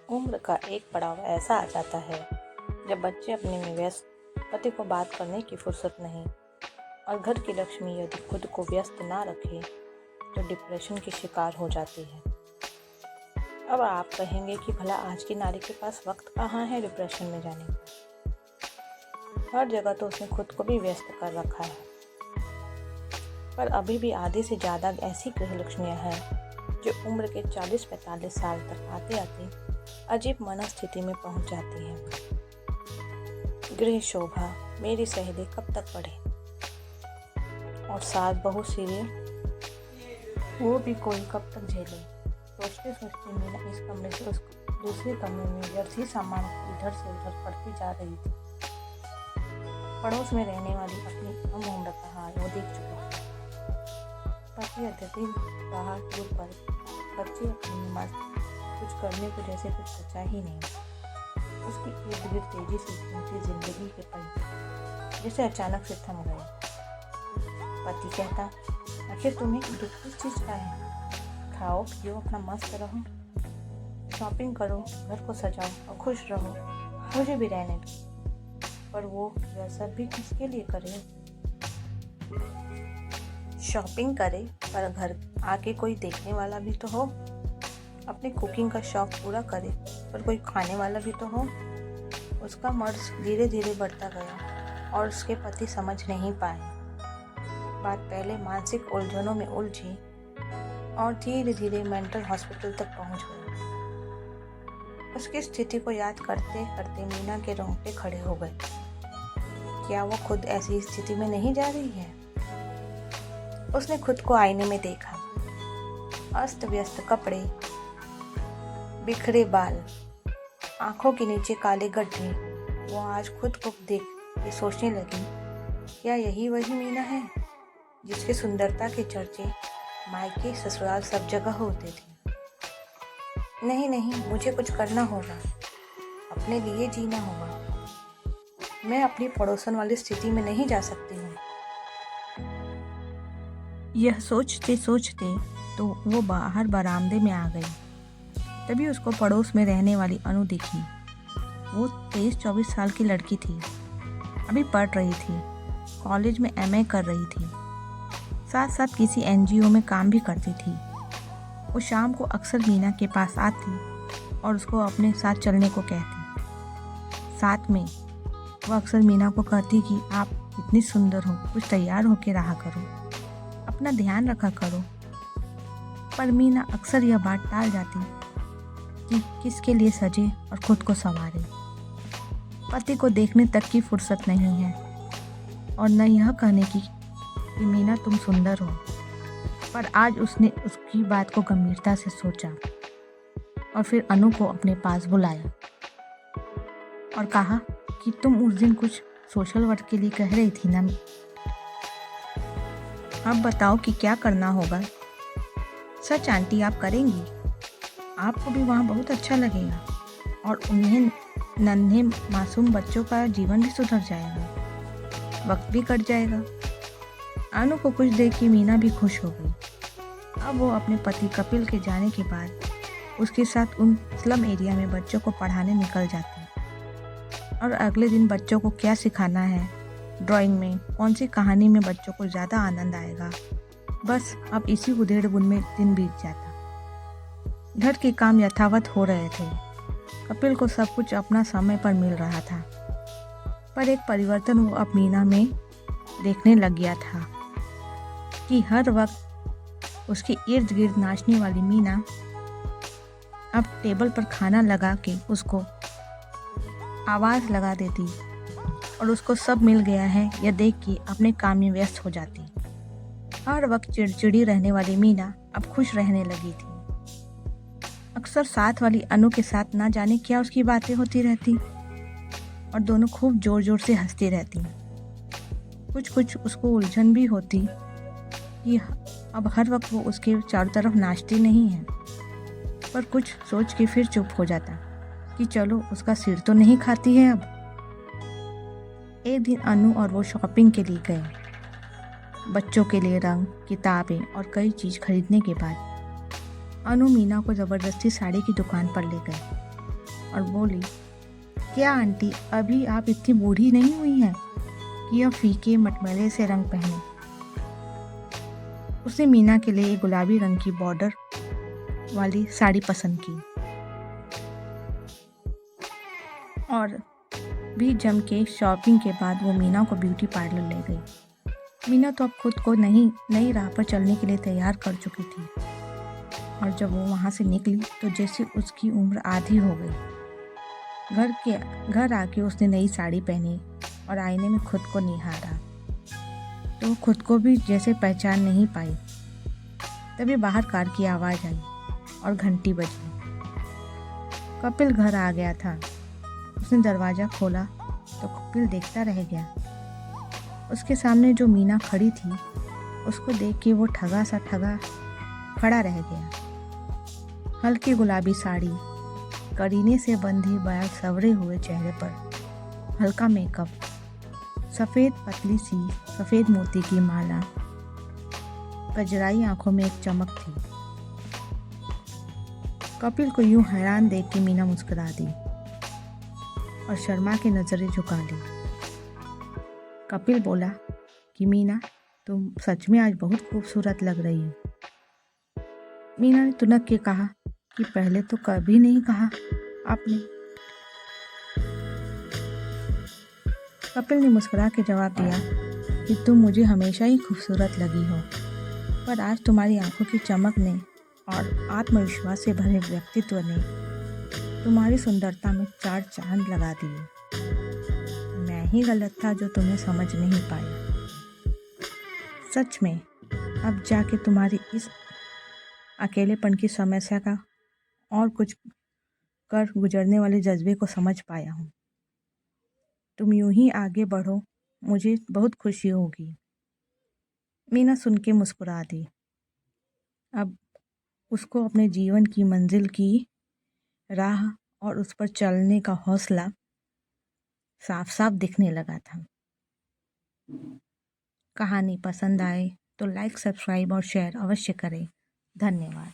उम्र का एक पड़ाव ऐसा आ जाता है जब बच्चे अपने में व्यस्त, पति को बात करने की फुर्सत नहीं और घर की लक्ष्मी यदि खुद को व्यस्त ना रखे तो डिप्रेशन की शिकार हो जाती है। अब आप कहेंगे कि भला आज की नारी के पास वक्त कहाँ है डिप्रेशन में जाने का। हर जगह तो उसने खुद को भी व्यस्त कर रखा है, पर अभी भी आधे से ज़्यादा ऐसी गृहलक्ष्मियाँ हैं जो उम्र के 40-45 साल तक आते आते अजीब मनस्थिति में पहुंच जाती हैं। गृह शोभा मेरी सहेली कब तक पढ़े और सास बहू सीरियल वो भी कोई कब तक झेले। सोचते सोचते मीना इस कमरे से उस दूसरे कमरे में जर्सी सामान इधर से उधर पड़ती जा रही थी। पड़ोस में रहने वाली अपनी कम उम्र का हाल वो देख चुका था। पति अत्यधिक बाहर दूर पर, बच्चे अपनी मस्त, कुछ करने को जैसे कुछ बचा ही नहीं। उसकी इर्द गिर्द तेजी से घूमती जिंदगी के पल जैसे अचानक से थम गए। पति कहता, आखिर तुम्हें दुख किस चीज़ का है? खाओ पियो, अपना मस्त रहो, शॉपिंग करो, घर को सजाओ और खुश रहो, मुझे भी रहने दो। पर वो यह सब भी किसके लिए करे? शॉपिंग करे पर घर आके कोई देखने वाला भी तो हो। अपने कुकिंग का शौक पूरा करे पर कोई खाने वाला भी तो हो। उसका मर्ज धीरे धीरे बढ़ता गया और उसके पति समझ नहीं पाए। बात पहले मानसिक उलझनों में उलझी और धीरे धीरे मेंटल हॉस्पिटल तक पहुंच गई। उसकी स्थिति को याद करते करते मीना के रोंगटे खड़े हो गए। क्या वो खुद ऐसी स्थिति में नहीं जा रही है? उसने खुद को आईने में देखा। अस्त व्यस्त कपड़े, बिखरे बाल, आंखों के नीचे काले गड्ढे। वो आज खुद को देख के सोचने लगी, क्या यही वही मीना है जिसके सुंदरता के चर्चे मायके ससुराल सब जगह होते थे? नहीं नहीं, मुझे कुछ करना होगा, अपने लिए जीना होगा। मैं अपनी पड़ोसन वाली स्थिति में नहीं जा सकती हूँ। यह सोचते सोचते तो वो बाहर बरामदे में आ गई। तभी उसको पड़ोस में रहने वाली अनु दिखी। वो 23-24 साल की लड़की थी। अभी पढ़ रही थी, कॉलेज में एमए कर रही थी, साथ साथ किसी एनजीओ में काम भी करती थी। वो शाम को अक्सर मीना के पास आती और उसको अपने साथ चलने को कहती। साथ में वो अक्सर मीना को कहती कि आप इतनी सुंदर हो, कुछ तैयार होके रहा करो, अपना ध्यान रखा करो। पर मीना अक्सर यह बात टाल जाती कि किसके लिए सजे और खुद को संवारे। पति को देखने तक की फुर्सत नहीं है और न यह कहने की कि मीना तुम सुंदर हो। पर आज उसने उसकी बात को गंभीरता से सोचा और फिर अनु को अपने पास बुलाया और कहा कि तुम उस दिन कुछ सोशल वर्क के लिए कह रही थी ना, अब बताओ कि क्या करना होगा। सच आंटी, आप करेंगी? आपको भी वहाँ बहुत अच्छा लगेगा और उन्हें नन्हे मासूम बच्चों का जीवन भी सुधर जाएगा, वक्त भी कट जाएगा। अनु को कुछ देख के मीना भी खुश हो गई। अब वो अपने पति कपिल के जाने के बाद उसके साथ उन स्लम एरिया में बच्चों को पढ़ाने निकल जाती और अगले दिन बच्चों को क्या सिखाना है, ड्राइंग में कौन सी कहानी में बच्चों को ज़्यादा आनंद आएगा, बस अब इसी उधेड़-बुन में दिन बीत जाता। घर के काम यथावत हो रहे थे। कपिल को सब कुछ अपना समय पर मिल रहा था, पर एक परिवर्तन वो अब मीना में देखने लग गया था कि हर वक्त उसके इर्द गिर्द नाचने वाली मीना अब टेबल पर खाना लगा के उसको आवाज़ लगा देती और उसको सब मिल गया है यह देख के अपने काम में व्यस्त हो जाती। हर वक्त चिड़चिड़ी रहने वाली मीना अब खुश रहने लगी थी। अक्सर साथ वाली अनु के साथ ना जाने क्या उसकी बातें होती रहती और दोनों खूब जोर जोर से हंसती रहती। कुछ कुछ उसको उलझन भी होती कि अब हर वक्त वो उसके चारों तरफ नाचती नहीं है, पर कुछ सोच के फिर चुप हो जाता कि चलो उसका सिर तो नहीं खाती है। अब एक दिन अनु और वो शॉपिंग के लिए गए। बच्चों के लिए रंग, किताबें और कई चीज़ खरीदने के बाद अनु मीना को ज़बरदस्ती साड़ी की दुकान पर ले गए। और बोली, क्या आंटी, अभी आप इतनी बूढ़ी नहीं हुई हैं कि यह फीके मटमैले से रंग पहने। उसने मीना के लिए एक गुलाबी रंग की बॉर्डर वाली साड़ी पसंद की और भी जम के शॉपिंग के बाद वो मीना को ब्यूटी पार्लर ले गई। मीना तो अब खुद को नई राह पर चलने के लिए तैयार कर चुकी थी और जब वो वहाँ से निकली तो जैसे उसकी उम्र आधी हो गई। घर आके उसने नई साड़ी पहनी और आईने में खुद को निहारा तो वो खुद को भी जैसे पहचान नहीं पाई। तभी बाहर कार की आवाज़ आई और घंटी बजी। कपिल घर आ गया था। उसने दरवाज़ा खोला तो कपिल देखता रह गया। उसके सामने जो मीना खड़ी थी उसको देख के वो ठगा खड़ा रह गया। हल्की गुलाबी साड़ी, करीने से बंधी बाल सवरे हुए चेहरे पर हल्का मेकअप, सफ़ेद पतली सी सफ़ेद मोती की माला, कजराई आंखों में एक चमक थी। कपिल को यूं हैरान देख के मीना मुस्कुरा दी और शर्मा के नज़रें झुका ली। कपिल बोला कि मीना, तुम सच में आज बहुत खूबसूरत लग रही हो। मीना ने तुनक के कहा कि पहले तो कभी नहीं कहा आपने। कपिल ने मुस्कुरा के जवाब दिया कि तुम मुझे हमेशा ही खूबसूरत लगी हो, पर आज तुम्हारी आंखों की चमक ने और आत्मविश्वास से भरे व्यक्तित्व ने तुम्हारी सुंदरता में 4 चांद लगा दिए। मैं ही गलत था जो तुम्हें समझ नहीं पाया। सच में अब जाके तुम्हारी इस अकेलेपन की समस्या का और कुछ कर गुजरने वाले जज्बे को समझ पाया हूँ। तुम यूं ही आगे बढ़ो, मुझे बहुत खुशी होगी। मीना सुन के मुस्कुरा दी। अब उसको अपने जीवन की मंजिल की राह और उस पर चलने का हौसला साफ साफ दिखने लगा था। कहानी पसंद आए तो लाइक, सब्सक्राइब और शेयर अवश्य करें। धन्यवाद।